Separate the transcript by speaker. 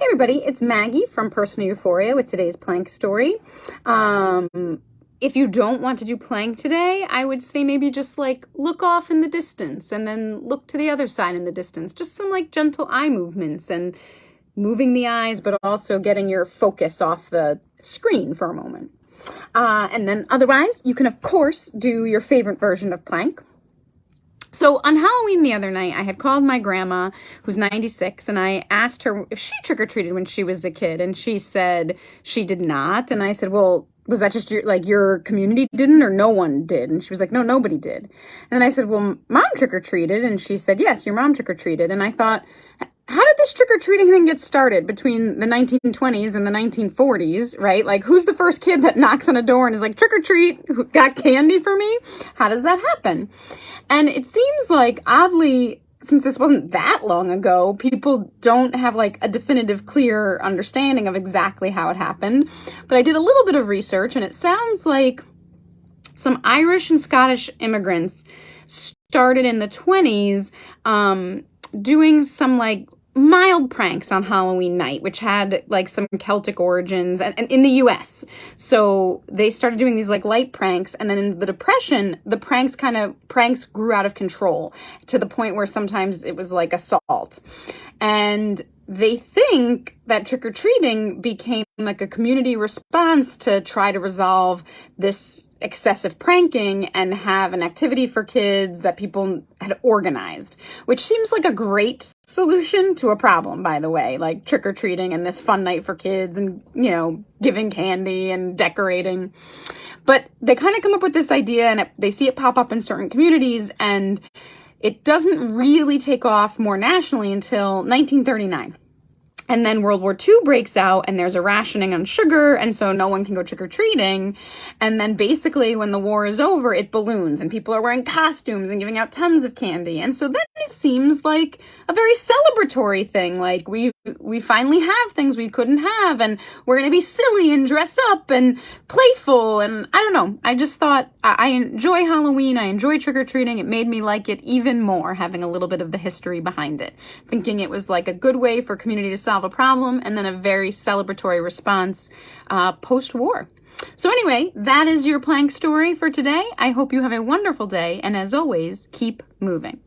Speaker 1: Hey everybody, it's Maggie from Personal Euphoria with today's plank story. If you don't want to do plank today, I would say maybe just like look off in the distance and then look to the other side in the distance. Just some like gentle eye movements and moving the eyes, but also getting your focus off the screen for a moment. And then otherwise, you can of course do your favorite version of plank. So on Halloween the other night, I had called my grandma, who's 96, and I asked her if she trick-or-treated when she was a kid, and she said she did not. And I said, well, was that just your community didn't or no one did? And she was like, no, nobody did. And then I said, well, mom trick-or-treated, and she said, yes, your mom trick-or-treated. And I thought, how did this trick-or-treating thing get started between the 1920s and the 1940s, right? Like, who's the first kid that knocks on a door and is like, trick-or-treat, got candy for me? How does that happen? And it seems like, oddly, since this wasn't that long ago, people don't have like a definitive, clear understanding of exactly how it happened. But I did a little bit of research, and it sounds like some Irish and Scottish immigrants started in the 20s doing some like mild pranks on Halloween night, which had like some Celtic origins and in the US. So they started doing these like light pranks, and then in the Depression, the pranks grew out of control to the point where sometimes it was like assault. And they think that trick-or-treating became like a community response to try to resolve this excessive pranking and have an activity for kids that people had organized, which seems like a great solution to a problem, by the way, like trick-or-treating and this fun night for kids and, you know, giving candy and decorating. But they kind of come up with this idea, and they see it pop up in certain communities, and it doesn't really take off more nationally until 1939. And then World War II breaks out, and there's a rationing on sugar, and so no one can go trick-or-treating. And then basically when the war is over, it balloons, and people are wearing costumes and giving out tons of candy. And so then it seems like a very celebratory thing, like we finally have things we couldn't have, and we're going to be silly and dress up and playful. And I don't know, I just thought I enjoy Halloween, I enjoy trick-or-treating. It made me like it even more, having a little bit of the history behind it, thinking it was like a good way for community to solve a problem, and then a very celebratory response post-war. So anyway, that is your plank story for today. I hope you have a wonderful day, and as always, keep moving.